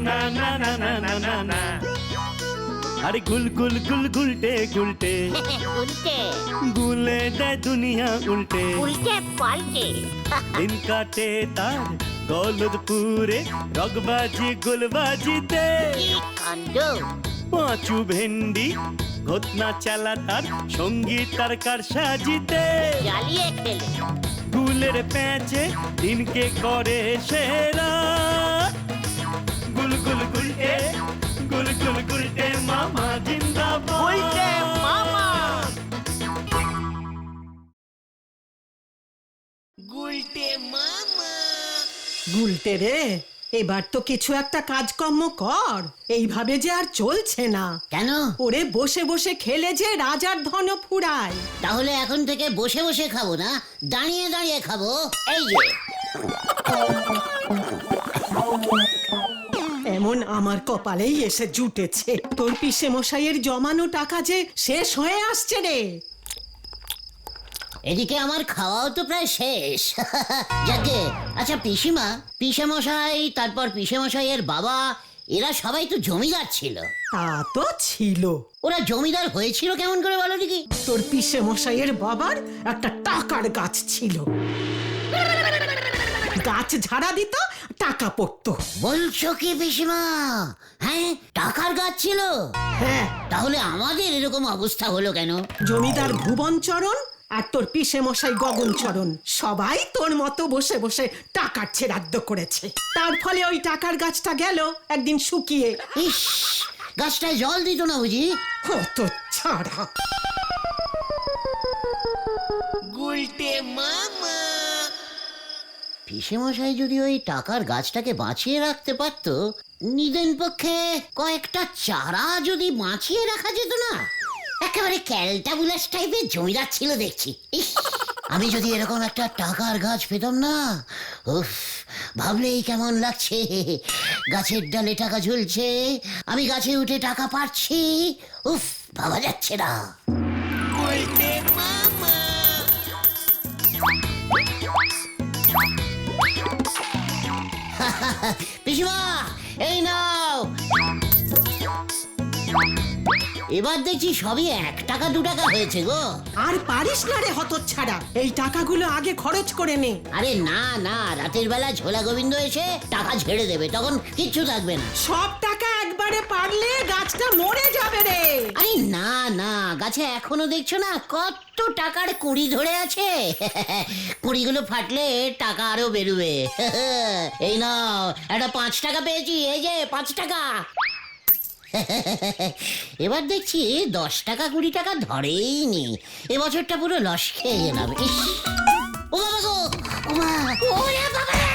না না না না না না না। আরে গুল গুল গুল গুলটে গুলটে উল্টে গুলে দেয় দুনিয়া উল্টে। উল্টে পাল্টে দিন কাটে তার গলদপুরে রগবাজি গুলবাজিতে। কি কাণ্ড! পাঁচু ভেন্ডি ঘটনা চালা তার সঙ্গীত তার কার সাজিতে। জ্বালিয়ে খেলে গুলের প্যাচে দিনকে করে সেরা। গুল গুল গুলটে গুল গুল গুলটে মামা জিন্দাবাদ। উল্টে মামা। গুলটে রে, এবার তো কিছু একটা কাজকর্ম কর, এইভাবে যে আর চলছে না। কেন? ওরে বসে বসে খেলে যে রাজার ধন ফুরায়। তাহলে এখন থেকে বসে বসে খাবো না, দাঁড়িয়ে দাঁড়িয়ে খাবো। এই যে এমন আমার কপালেই এসে জুটেছে। তোর পিসে মশাইয়ের জমানো টাকা যে শেষ হয়ে আসছে রে। এদিকে আমার খাওয়াও তো প্রায় শেষ। যাকে আচ্ছা পিসিমা, পিসে মশাই, তারপর পিসে মশাইয়ের বাবা, এরা সবাই তো জমিদার ছিল। তা তো ছিল। ওরা জমিদার হয়েছিল কেমন করে বলো দেখি? তোর পিসে মশাইয়ের বাবার একটা টাকার গাছ ছিল। গাছ ঝাড়া দিত, টাকা পড়তো। বলছো কি পিসিমা? হ্যাঁ, টাকার গাছ ছিল। হ্যাঁ, তাহলে আমাদের এরকম অবস্থা হলো কেন? জমিদার ভুবনচরণ আর তোর পিসে মশাই গগনচরণ সবাই তোর মতো বসে বসে টাকার ছেড়াদ্দ করেছে। তার ফলে ওই টাকার গাছটা গেল একদিন শুকিয়ে। ইস, গাছটায় জল দিত না বুঝি? কত ছাড়া। পিসেমশাই যদি ওই টাকার গাছটাকে বাঁচিয়ে রাখতে পারতো, নিদেন পক্ষে কয়েকটা চারা যদি বাঁচিয়ে রাখা যেত না, একেবারে ক্যালটাবুলাস টাইপের জমিদার ছিল দেখছি। ইস, আমি যদি এরকম একটা টাকার গাছ পেতাম না, উফ, ভাবলেই কেমন লাগছে। গাছের ডালে টাকা ঝুলছে, আমি গাছে উঠে টাকা পাচ্ছি, উফ, ভাবা যাচ্ছে না। পিসিমা, এই নাও। এবার দেখছি সবই 1 টাকা 2 টাকা হয়েছে গো। আর পারিস না রে হতচ্ছাড়া, এই টাকাগুলো আগে খরচ করে নে। আরে না না, রাতের বেলা ঝোলা গোবিন্দ এসে টাকা ঝেড়ে দেবে, তখন কিচ্ছু থাকবে না। সব টাকা একবারে পারলে গাছটা মরে যাবে রে। আরে না না, গাছে এখনো দেখছো না কত টাকার কুড়ি ধরে আছে। কুড়িগুলো ফাটলে টাকা আরো বেরোবে। এই নাও, একটা 5 টাকা পেয়েছি, এই যে 5 টাকা। এবার দেখছি 10 টাকা 20 টাকা ধরেই নি, এবছরটা পুরো লস খেয়ে গেলাম। ইস, ও বাবা গো, ও মা, ওরে বাবা রে,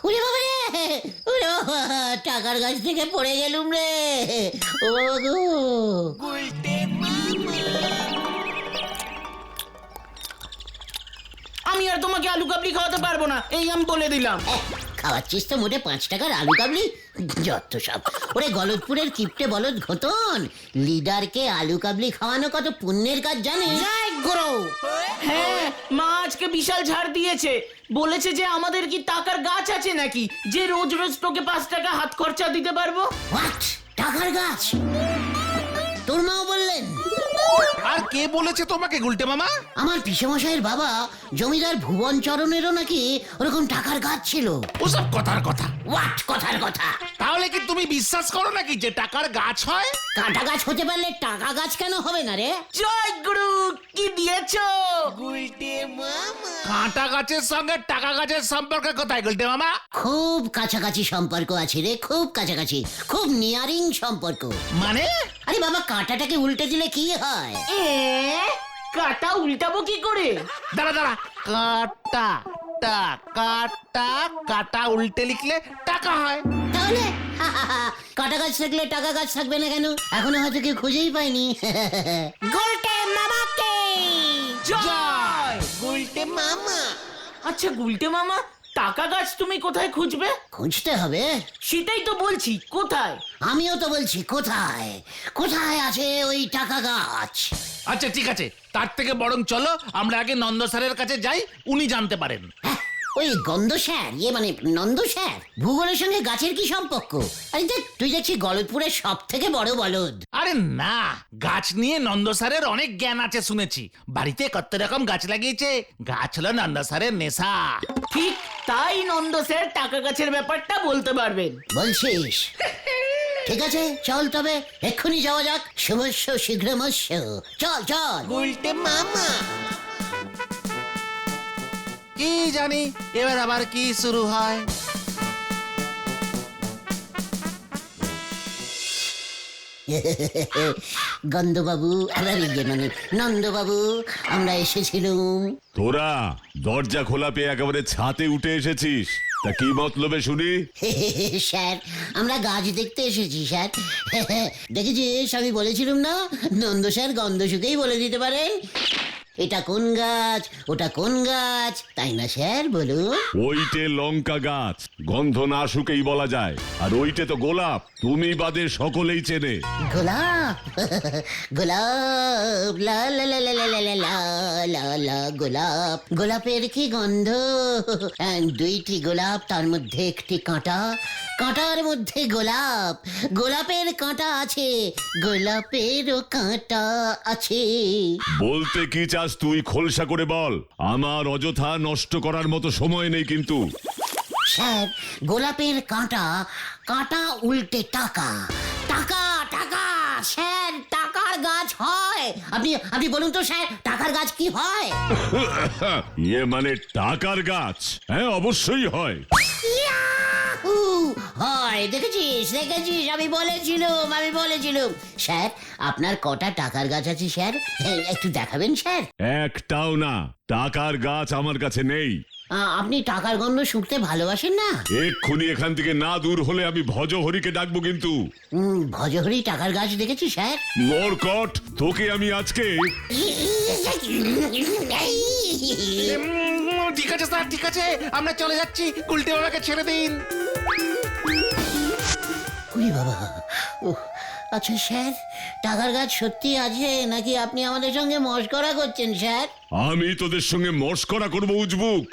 ওরে বাবা রে, ওরে বাবা, টাকার গাছ থেকে পড়ে গেলুম রে, ও বাবা গো। আমি আর তোমাকে আলু কাবলি খাওয়াতে পারবো না, এই আমি বলে দিলাম। খাওয়াচ্ছিস তো মোটে 5 টাকার আলু কাবলি, যত সব। ওরে গলতপুরের কিপটে বলদ ঘটন, লিডারকে আলু কাবলি খাওয়ানো কত পুণ্যের কাজ জানিস? হ্যাঁ, মা আজকে বিশাল ছাড় দিয়েছে, বলেছে যে আমাদের কি টাকার গাছ আছে নাকি যে রোজ রোজ তোকে 5 টাকা হাত খরচা দিতে পারবো। হোয়াট, টাকার গাছ? তোর মাও বললেন? আর কে বলেছে তোমাকে গুলটে মামা? আমার পিসেমশাইয়ের বাবা জমিদার ভুবনচরণেরও নাকি ওরকম টাকার গাছ ছিল। ওসব কথার কথা। হোয়াট কথার কথা? তাহলে কি তুমি বিশ্বাস করো নাকি যে টাকার গাছ হয়? কাঁটা গাছ হতে পারলে টাকা গাছ কেন হবে না রে? জয় গুরু, কি দিয়েছো? কাঁটা গাছের সঙ্গে টাকা গাছের সম্পর্ক কোথায় গুলটে মামা? খুব কাছাকাছি সম্পর্ক আছে রে, খুব কাছাকাছি, খুব নিয়ারিং সম্পর্ক। মানে? আরে বাবা, কাঁটাটাকে উল্টে দিলে কি হয়? কাটা উল্টাবো কি করে? দাঁড়া দাঁড়া, কাটা টা কাটা, কাটা উল্টে লিখলে টাকা হয়। তাহলে কাঁটা গাছ থাকলে টাকা গাছ থাকবে না কেন? এখনো হয়তো কেউ খুঁজেই পায়নি। গোলটে মামাকে জয় গুলটে মামা। আচ্ছা গুলটে মামা, টাকা গাছ তুমি কোথায় খুঁজবে? খুঁজতে হবে। সেটাই তো বলছি, কোথায়? আমিও তো বলছি কোথায়, কোথায় আছে ওই টাকা গাছ? আচ্ছা ঠিক আছে, তার থেকে বরং চলো আমরা আগে নন্দ স্যারের কাছে যাই, উনি জানতে পারেন। হ্যাঁ, ওই গন্ধ স্যার মানে নন্দ স্যার ভূগোলের সঙ্গে গাছের কি সম্পর্ক? আরে দেখ, তুই দেখছি গলতপুরের সব থেকে বড় বলদ। আরে না, গাছ নিয়ে নন্দ স্যারের অনেক জ্ঞান আছে শুনেছি। বাড়িতে কত রকম গাছ লাগিয়েছে। গাছ হলো নন্দ স্যারের নেশা। ঠিক তাই নন্দ স্যার টাকা গাছের ব্যাপারটা বলতে পারবেন। বলছিস? ঠিক আছে, চল তবে এক্ষুনি যাওয়া যাক। শুভস্য শীঘ্রমস্য। চল চল। উল্টে মামা কি জানি এবার আবার কি শুরু হয়। গন্ধবাবু মানে নন্দবাবু, আমরা এসেছিলুম। তোরা দরজা খোলা পেয়ে একেবারে ছাতে উঠে এসেছিস, তা কি মতলবে শুনি? স্যার, আমরা গাছ দেখতে এসেছি স্যার। দেখেছিস, আমি বলেছিলাম না নন্দ স্যার গন্ধ শুকেই বলে দিতে পারেন এটা কোন গাছ ওটা কোন গাছ, তাই না স্যার বলুন? ওইটে লঙ্কা গাছ, গন্ধ না শুকেই বলা যায়। আর ওইটে তো গোলাপ, তুমি বাদে সকলেই চেনে। গোলাপ গোলাপ লা লা লা লা লা লা লা লা লা লা গোলাপ। গোলাপের কি গন্ধ! দুইটি গোলাপ, তার মধ্যে একটি কাঁটা, কাঁটার মধ্যে গোলাপ। গোলাপের কাঁটা আছে, গোলাপেরও কাঁটা আছে। বলতে কি চাস তুই খোলসা করে বল, আমার অযথা নষ্ট করার মতো সময় নেই কিন্তু। স্যার, গোলাপের কাঁটা, কাঁটা উল্টে টাকা, টাকা টাকা। স্যার, টাকার গাছ হয়। আপনি বলুন তো স্যার, টাকার গাছ কি হয়? মানে টাকার গাছ? হ্যাঁ, অবশ্যই হয়। ইয়াহু! হয়, দেখেছিস দেখেছিস, আমি বলেছিলাম। স্যার, আপনার কটা টাকার গাছ আছে স্যার? একটু দেখাবেন স্যার? একটাও না, টাকার গাছ আমার কাছে নেই। আপনি টাকার গন্ধ শুকতে ভালোবাসেন না? এক্ষুনি এখান থেকে না দূর হলে আমি ভজহরিকে ডাকবো কিন্তু। ভজহরি টাকার গাছ দেখেছি স্যার। মরকট, তোকে আমি আজকে। ঠিক আছে স্যার, ঠিক আছে, আমরা চলে যাচ্ছি। উল্টে বাবাকে ছেড়ে দিন। উরি বাবা! আচ্ছা স্যার, টাকার গাছ সত্যি আছে নাকি আপনি আমাদের সঙ্গে মশকরা করছেন স্যার? আমি তোদের সঙ্গে মস্করা করবো উজবুক?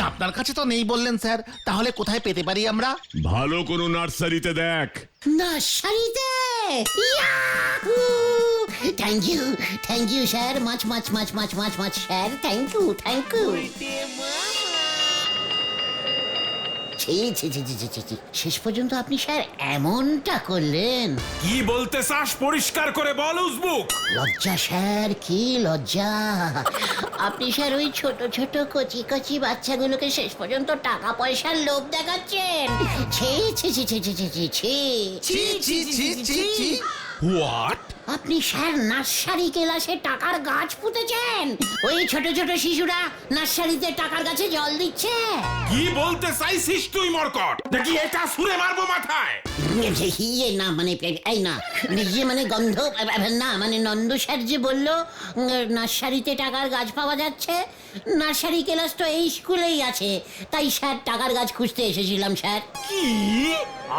আপনার কাছে তো নেই বললেন স্যার, তাহলে কোথায় পেতে পারি আমরা? ভালো কোনো নার্সারিতে দেখ। নার্সারিতে? থ্যাংক ইউ স্যার, মাছ স্যার, থ্যাংক ইউ। শেষ পর্যন্ত আপনি স্যার এমনটা করলেন। কি বলতে চাস পরিষ্কার করে বল উজবুক। লজ্জা স্যার, কি লজ্জা! আপনি স্যার ওই ছোট ছোট কচি কচি বাচ্চাগুলোকে শেষ পর্যন্ত টাকা পয়সার লোভ দেখাচ্ছেন। ছি ছি ছি ছি ছি ছি ছি ছি। ছি ছি ছি ছি ছি। হোয়াট? আপনি স্যার নার্সারি ক্লাসে টাকার গাছ পুঁতেছেন। ওই ছোট ছোট শিশুরা নার্সারিতে টাকার গাছে জল দিচ্ছে। কি বলতে চাইছিস তুই মরকট? দেখি এটা ছুঁড়ে মারবো মাথায়। ইয়ে না মানে এই না ইয়ে মানে গন্ধ না মানে নন্দ স্যার যে বললো নার্সারিতে টাকার গাছ পাওয়া যাচ্ছে। নার্সারি ক্লাস তো এই স্কুলেই আছে, তাই স্যার টাকার গাছ খুঁজতে এসেছিলাম স্যার। কি?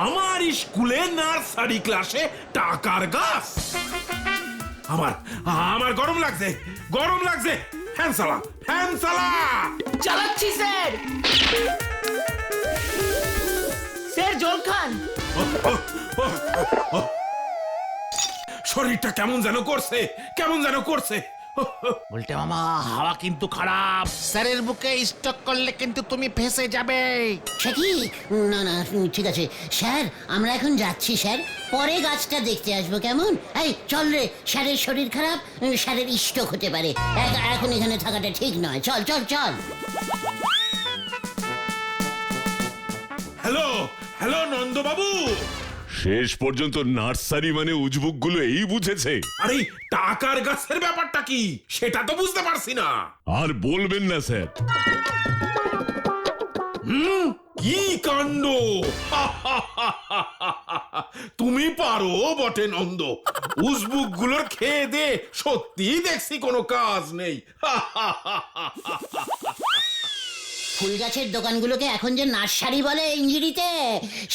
আমার স্কুলে নার্সারি ক্লাসে টাকার গাছ? আমার গরম লাগছে। ফ্যান চালা। চালাচ্ছি স্যার। স্যার জল খান। শরীরটা কেমন যেন করছে। উল্টে মামা, হাওয়া কিন্তু খারাপ। স্যারের বুকে স্টক করলে কিন্তু তুমি ফেঁসে যাবে। সে কি? না না, ঠিক আছে স্যার, আমরা এখন যাচ্ছি স্যার, পরে গাছটা দেখতে আসবো কেমন? এই চল রে, স্যারের শরীর খারাপ, স্যারের স্ট্রোক হতে পারে, এখন এখানে থাকাটা ঠিক নয়। চল চল চল। হ্যালো নন্দবাবু। শেষ পর্যন্ত নার্সারি মানে উজবুক গুলো এই বুঝেছে। আরে টাকার গাছের ব্যাপারটা কি সেটা তো বুঝতে পারছি না। আর বলবেন না স্যার। কি কাণ্ড! তুমি পারো বটে নন্দ। উজবুক গুলোর খেয়ে দে সত্যি দেখছি কোনো কাজ নেই। ফুল গাছের দোকানগুলোকে এখন যে নার্সারি বলে ইংরেজিতে,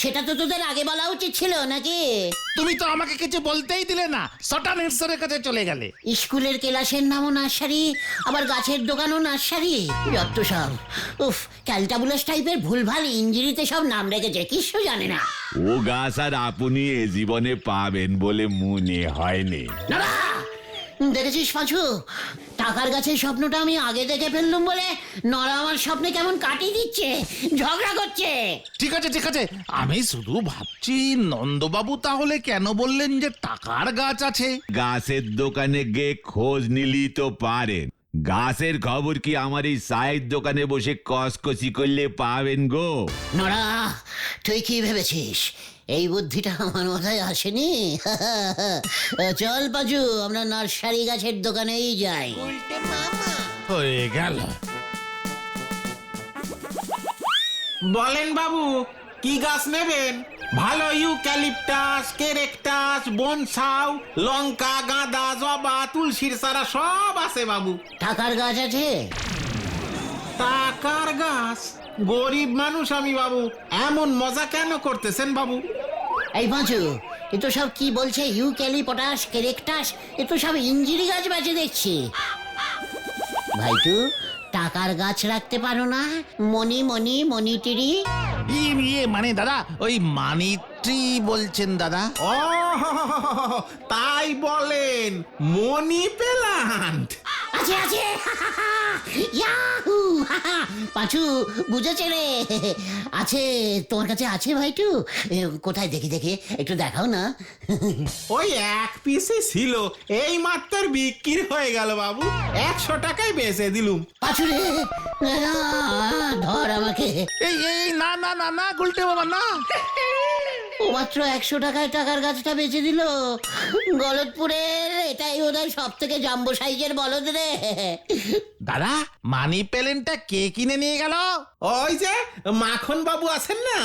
সেটা তো তোদের আগে বলা উচিত ছিল নাকি? তুমি তো আমাকে কিছু বলতেই দিলে না, সটান স্যারের কাছে চলে গেলে। স্কুলের ক্লাসের নামও নার্সারি, আবার গাছের দোকানও নার্সারি, যত সব। উফ, ক্যালটাবুলাস টাইপের ভুলভাল ইংরেজিতে সব নাম রেখেছে, কিছু জানে না। ও গাছ আর আপনি এ জীবনে পাবেন বলে মনে হয়নি। না, দেখেছিস পাঁচু, টাকার গাছের স্বপ্নটা আমি আগে দেখে ফেললুম বলে নরা আমার স্বপ্নে কেমন কাটিয়ে দিচ্ছে, ঝগড়া করছে। ঠিক আছে ঠিক আছে, আমি শুধু ভাবছি নন্দবাবু তাহলে কেন বললেন যে টাকার গাছ আছে? গাছের দোকানে গিয়ে খোঁজ নিলি তো পারেন। গাছের খবর কি আমার এই চায়ের দোকানে বসে কসকসি করলে পাবেন গো? নরা, তুই কি ভেবেছিস এই বুদ্ধিটা আমার মাথায় আসেনি? চল পাজু, আমরা নার্সারি গাছের দোকানেই যাই। হয়ে গেল। বলেন বাবু, কি গাছ নেবেন? ভালো ইউক্যালিপটাস, কেরেকটাস, বনসাউ, লঙ্কা, গাঁদা, জবা, তুলসীর চারা সব আছে বাবু। টাকার গাছ আছে? টাকার গাছ? গরিব মানুষ আমি বাবু, এমন মজা কেন করতেছেন বাবু? এই পাঁচু, এ তো সব কি বলছে ইউক্যালিপটাস, কেরেকটাস, এ তো সব ইঞ্জিরি গাছ বেঁচে দেখছি। ভাইটু, টাকার গাছ রাখতে পারো না? মনি মনি মনিটিরি। ইয়ে মানে দাদা, ওই মানি ট্রি বলছেন দাদা? ও তাই বলেন, মনি প্ল্যান্ট আছে আছে, ইয়াহু! পাঁচু বুঝেছে রে, আছে। তোমার কাছে আছে ভাইটু? কোথায় দেখি দেখি, একটু দেখাও না। ওই এক পিসই ছিল, এই মাত্র বিক্রি হয়ে গেল বাবু, 100 টাকায় বেচে দিলুম। পাঁচু রে, না, ধর আমাকে। এই এই না না না না, গুলটে বাবা না। ও মাত্র 100 টাকায় টাকার গাছটা বেচে দিল। গলতপুরের এটাই বোধহয় সব থেকে জাম্বো সাইজের বলদ রে। দাদা, মানি প্ল্যান্টটা কে কিনে নিয়ে গেল? ওই যে মাখন বাবু আছেন না।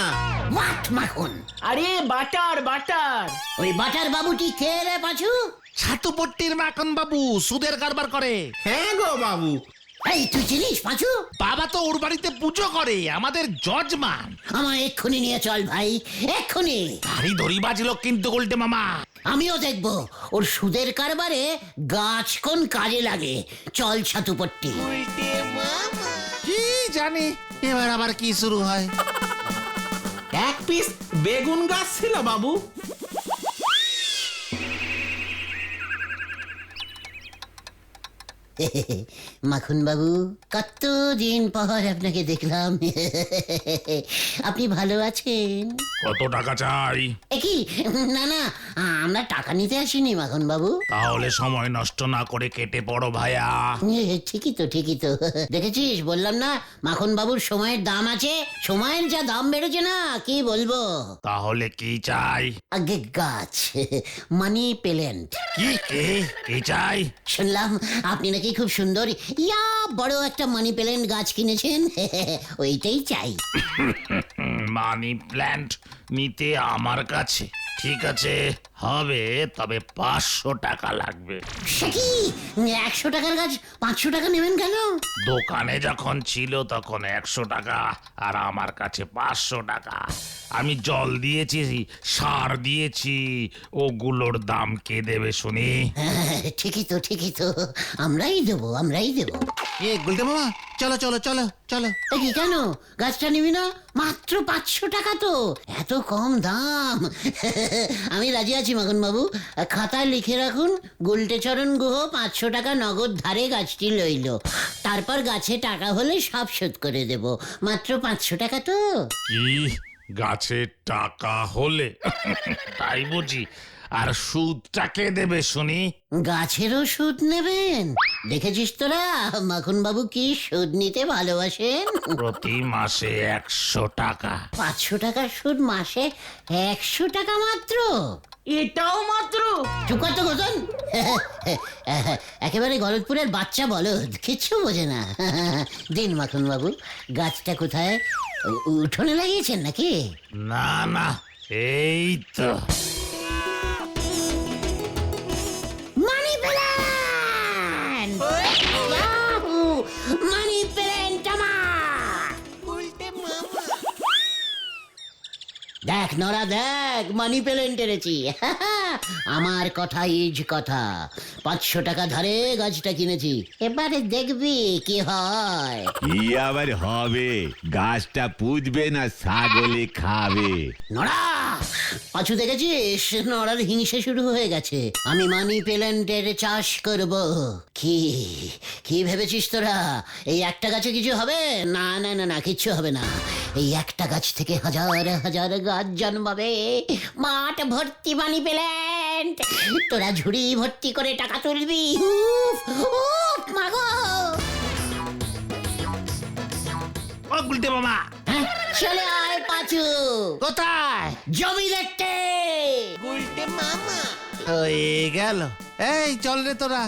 হোয়াট মাখন? আরে বাটার বাটার। ওই বাটার বাবুটি কে রে পাঁচু? ছাতুপট্টির মাখন বাবু, সুদের কারবার করে। হ্যাঁ গো বাবু। এই তুই চিনিস পাঁচু? বাবা তো ওর বাড়িতে পুজো করে, আমাদের জজমান। আমার এক্ষুনি নিয়ে চল ভাই, এক্ষুনি। ভারী দড়ি বাজলো কিন্তু গুলটে মামা। আমিও দেখবো ওর সুদের কারবারে গাছ কোন কাজে লাগে। চল ছাতুপট্টি। কি জানি এবার আবার কি শুরু হয়। এক পিস বেগুন গাছ ছিল বাবু। মাখন বাবু, কতদিন পর আপনাকে দেখলাম। আপনি ভালো আছেন? কত টাকা চাই? কি না না, আমরা টাকা নিতে আসিনি মাখন বাবু। তাহলে সময় নষ্ট না করে কেটে পড়ো ভাইয়া। ঠিকই তো ঠিকই তো, দেখেছিস বললাম না মাখন বাবুর সময়ের দাম আছে। সময়ের যা দাম বেড়েছে না, কি বলবো। তাহলে কি চাই? আগে গাছ, মানি প্ল্যান্ট। কি চাই? শুনলাম আপনি নাকি খুব সুন্দর ইয়া বড় একটা মানি প্ল্যান্ট গাছ কিনেছেন। ওইটাই চাই। মানি প্ল্যান্ট নিতে আমার কাছে? ঠিক আছে, হবে, তবে 500 টাকা লাগবে। সে কি, 100 টাকার গাছ 500 টাকা নেবেন কেন? দোকানে যখন ছিল তখন 100 টাকা, আর আমার কাছে 500 টাকা। আমি জল দিয়েছি, সার দিয়েছি, ওগুলোর দাম কে দেবে শুনি? ঠিকই তো ঠিকই তো, আমরাই দেবো আমরাই দেবো। গুলটে মামা, চলো চলো চলো চলো। কি কেন, গাছটা নিবি না? মাত্র 500 টাকা তো, এত কম দাম। আমি রাজি আছি মাখন বাবু, খাতায় লিখে রাখুন গুলটে চরণ গুহ 500 টাকা নগদ ধারে গাছটি লইল। তারপর গাছে টাকা হলে সব শোধ করে দেব। মাত্র 500 টাকা তো। কি গাছে টাকা হলে? তাই বুঝি? আর সুদটা কে দেবে শুনি? গাছেরও সুদ নেবেন? দেখেছিস তোরা মাখন বাবু কি সুদ নিতে ভালোবাসেন। প্রতি মাসে 100 টাকা। 500 টাকার সুদ মাসে 100 টাকা মাত্র? এটাও মাত্র? চুপ কর তো গোতন। একেবারে গলতপুরের বাচ্চা বলদ, কিচ্ছু বোঝে না। দিন মাখন বাবু, গাছটা কোথায়? উঠোনে লাগিয়েছেন নাকি? না না, এই তো। Money plant! মানি প্ল্যান্ট আমার! দেখ নরা দেখ, মানি প্ল্যান্ট এনেছি। আমার কথা ইজ কথা। 500 টাকা ধারে গাছটা কিনেছি, এবারে দেখবি কি হয়। কি আবার হবে? গাছটা পুঁতবে না ছাগলে খাবে? নড়া, পাঁচু দেখেছিস নড়ার হিংসে শুরু হয়ে গেছে। আমি মানি প্ল্যান্টের চাষ করব। কি কি ভেবেছিস তোরা? এই একটা গাছে কিছু হবে? না না না না, কিচ্ছু হবে না। এই একটা গাছ থেকে হাজার হাজার গাছ জন্মাবে, মাঠ ভর্তি মানি প্ল্যান্ট। তোরা ঝুড়ি ভর্তি করে টাকা তুলবি। উফ, উফ, মাগো। ও গুলটে মামা, হ্যাঁ, চলে আয় পাঁচু। কোথায়? জমি দেখতে। হয়ে গেল। এই চল রে তোরা।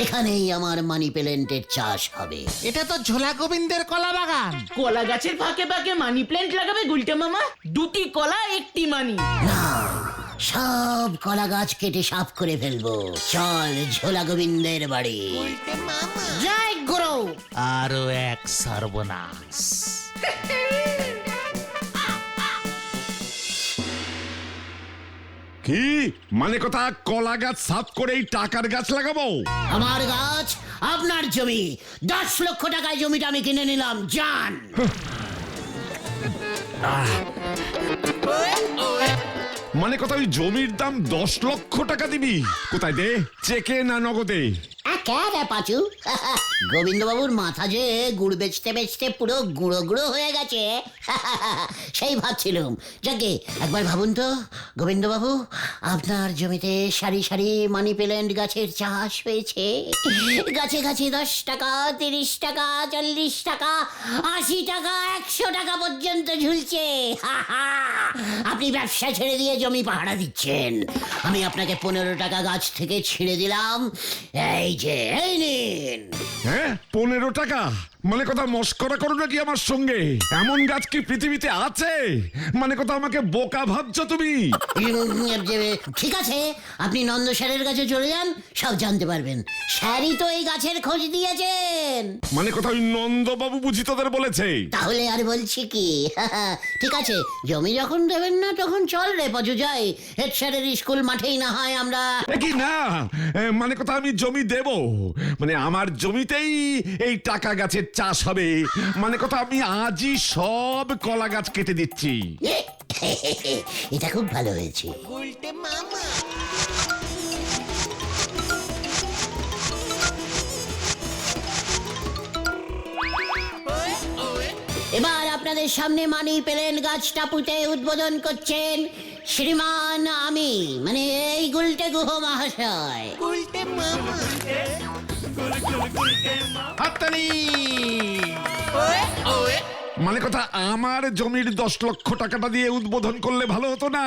এখানেই আমার মানি প্ল্যান্টের চাষ হবে। এটা তো ঝোলা গোবিন্দের কলা বাগান। কলা গাছের ফাঁকে ফাঁকে মানি প্ল্যান্ট লাগাবে গুলটে মামা? 2টি কলা 1টি মানি। না, সব কলা গাছ কেটে সাফ করে ফেলবো। চল ঝোলা গোবিন্দের বাড়ি। জয় গুরু। আরো এক সর্বনাশ। কি মানে কথা? কলা গাছ সাফ করে এই টাকার গাছ লাগাবো? আমার গাছ আপনার জমি। 10 লক্ষ টাকায় জমিটা আমি কিনে নিলাম। জান। মানে কথা ওই জমির দাম 10 লক্ষ টাকা দিবি? কোথায় দে, চেকে না নগদে? পাচু, গোবিন্দবাবুর মাথা যে গুড় বেচতে বেচতে পুরো গুঁড়ো গুঁড়ো হয়ে গেছে। সেই ভাবছিলাম, যাকে একবার ভাবুন তো গোবিন্দবাবু, আপনার জমিতে সারি সারি মানি প্ল্যান্ট গাছের চাষ হয়েছে। গাছে গাছে 10 টাকা, 30 টাকা, 40 টাকা, 80 টাকা, 100 টাকা পর্যন্ত ঝুলছে। আপনি ব্যবসা ছেড়ে দিয়ে জমি পাহারা দিচ্ছেন। আমি আপনাকে 15 টাকা গাছ থেকে ছিঁড়ে দিলাম। এই যে, এই নিন। হ্যাঁ, 15 টাকা? মানে কথা মস্করা করো নাকি আমার সঙ্গে? এমন গাছ কি পৃথিবীতে আছে? মানে কথা আমাকে বোকা ভাবছো তুমি? ঠিক আছে, আপনি নন্দ স্যারের কাছে চলে যান, সব জানতে পারবেন। স্যারই তো এই গাছের খোঁজ দিয়েছেন। মানে কথা ওই নন্দবাবু বুঝি তোদের বলেছে? তাহলে আর বলছি কি? ঠিক আছে, জমি যখন দেবেন না তখন চল রে পাজু, যাই হেড স্যারের স্কুল মাঠেই না হয় আমরা। কি না, মানে কথা আমি জমি দেব, মানে আমার জমিতেই এই টাকা গাছের চাষ হবে। মানে কথা আমি আজই সব কলা গাছ কেটে দিচ্ছি। এটা খুব ভালো হয়েছে। এবার আপনাদের সামনে মানি প্ল্যান্ট গাছটা পুঁতে উদ্বোধন করছেন শ্রীমান আমি, মানে এই গুলটে গুহ মহাশয়। হাততালি। মানে কথা আমার জমির 10 লক্ষ টাকাটা দিয়ে উদ্বোধন করলে ভালো হতো না?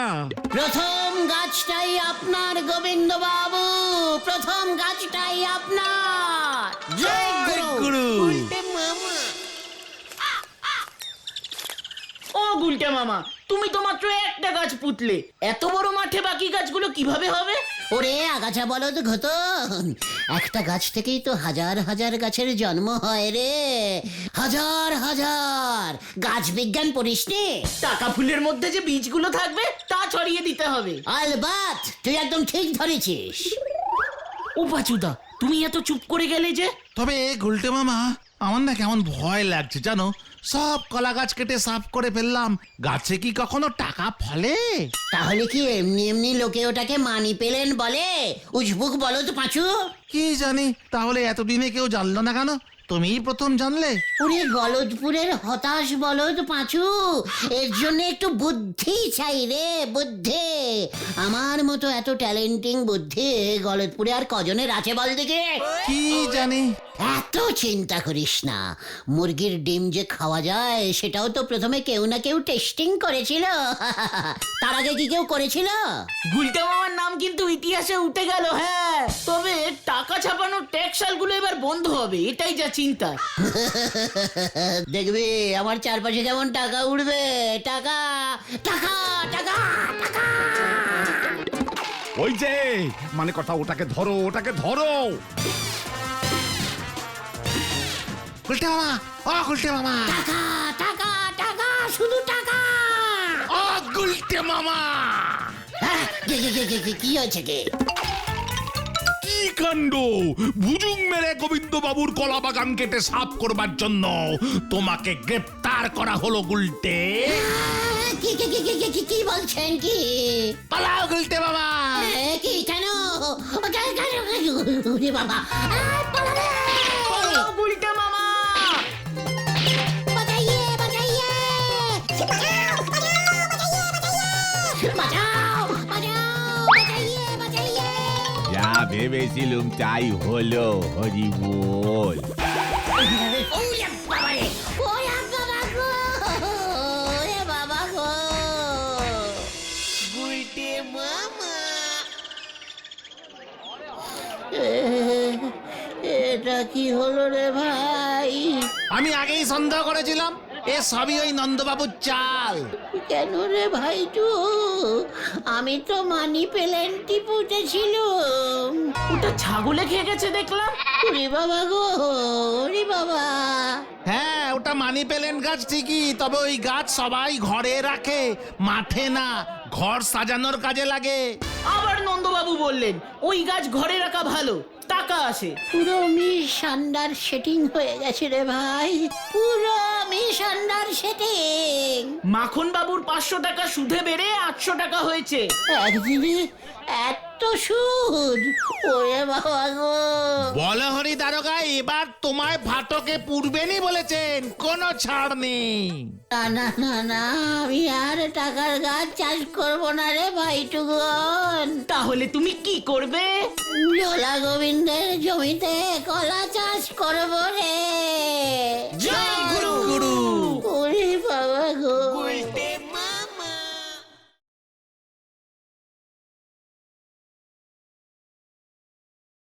প্রথম গাছটাই আপনার গোবিন্দ বাবু, প্রথম গাছটাই আপনার। জয় গুরু। ও গুলটে মামা, তুমি তো মাত্র একটা গাছ পুতলে, এত বড় মাঠে বাকি গাছগুলো কিভাবে হবে? ওরে আগাছা বলদ ঘটন, একটা গাছ থেকেই তো হাজার হাজার গাছের জন্ম হয় রে। হাজার হাজার। গাছ বিজ্ঞান পড়িস নি? টাকা ফুলের মধ্যে যে বীজগুলো থাকবে তা ছড়িয়ে দিতে হবে। আলবাত, তুই একদম ঠিক ধরেছিস। ও পাচুদা, তুমি এত চুপ করে গেলে যে? তবে গুলটে মামা, আমার না কেমন ভয় লাগছে জানো। সব কলা গাছ কেটে সাফ করে ফেললাম, গাছে কি কখনো টাকা ফলে? তাহলে কি এমনি এমনি লোকে ওটাকে মানি প্ল্যান্ট বলে? উজবুক বলো তো পাঁচু। কি জানি, তাহলে এতদিনে কেউ জানলো না কেন? তুমিই প্রথম জানলে। ওরে গলদপুরের হতাশ বলদ পাঁচু, এর জন্য একটু বুদ্ধি চাই রে, বুদ্ধি। আমার মতো এত ট্যালেন্টিং বুদ্ধি গলদপুরে আর কজনের আছে বল দেখে? কি জানি। এত চিন্তা করিস না, মুরগির ডিম যে খাওয়া যায় সেটাও তো প্রথমে কেউ না কেউ টেস্টিং করেছিল। তার আগে কি কেউ করেছিল? গুলটে মামার নাম কিন্তু ইতিহাসে উঠে গেল। হ্যাঁ, তবে টাকা ছাপানোর ট্যাক্সালগুলো এবার বন্ধ হবে, এটাই যা চিন্তা। দেখবি আমার চারপাশে কেমন টাকা উঠবে। টাকা টাকা টাকা টাকা। ওই যে মানে কথা, ওটাকে ধরো, ওটাকে ধরো। গুলটে মামা, ও গুলটে মামা, টাকা টাকা টাকা, শুধু টাকা। ও গুলটে মামা, হ্যাঁ, কি হয়েছে কে? কি কাণ্ড! ভুজুং মেরে গোবিন্দ বাবুর কলা বাগান কেটে সাফ করবার জন্য তোমাকে গ্রেপ্তার করা হলো গুলটে। কি বলছেন কি? পালাও গুলটে বাবা। কি কেন? ওরে বাবা, পালারে! উল্টে মামা, বাঁচাইয়ে, বাঁচাইয়ে! বাঁচাও, বাঁচাও, বাঁচাইয়ে, বাঁচাইয়ে! যা ভেবেছিলুম তাই হলো, হরি বল। ওরে বাবারে! ওরে বাবা গো! ওরে বাবা গো! গুলটে মামা! এটা কি হলো রে ভাই? আমি আগেই সন্দেহ করেছিলাম এ সবই ওই নন্দবাবুর চাল। কেন রে ভাইটু? আমি তো মানি পেলেন্টি পুঁতেছিলুম। ওটা ছাগলে খেয়ে গেছে দেখলাম। ওরে বাবা গো, ওরে বাবা! হ্যাঁ, ওটা মানি প্ল্যান্ট গাছ ঠিকই, তবে ওই গাছ সবাই ঘরে রাখে, মাঠে না। ঘর সাজানোর কাজে লাগে। আবার নন্দবাবু বললেন ওই গাছ ঘরে রাখা ভালো, টাকা আসে। পুরো মিশান্ডার সেটিং হয়ে গেছে রে ভাই, পুরো মিশান্ডার সেটিং। মাখন বাবুর 500 টাকা সুদে বেড়ে 800 টাকা হয়েছে। একদিনে এত সুদ! ওরে বাবা গো! বল হরি দারোগা, এবার তোমায় ফাটকে পুরবেনই বলেছেন, কোনো ছাড় নেই। না না না না, আমি আর টাকার গাছ চাষ করব না রে ভাইটুগন। তাহলে তুমি কি করবে? জোলা গোবিন্দের জমিতে কলা চাষ করব রে।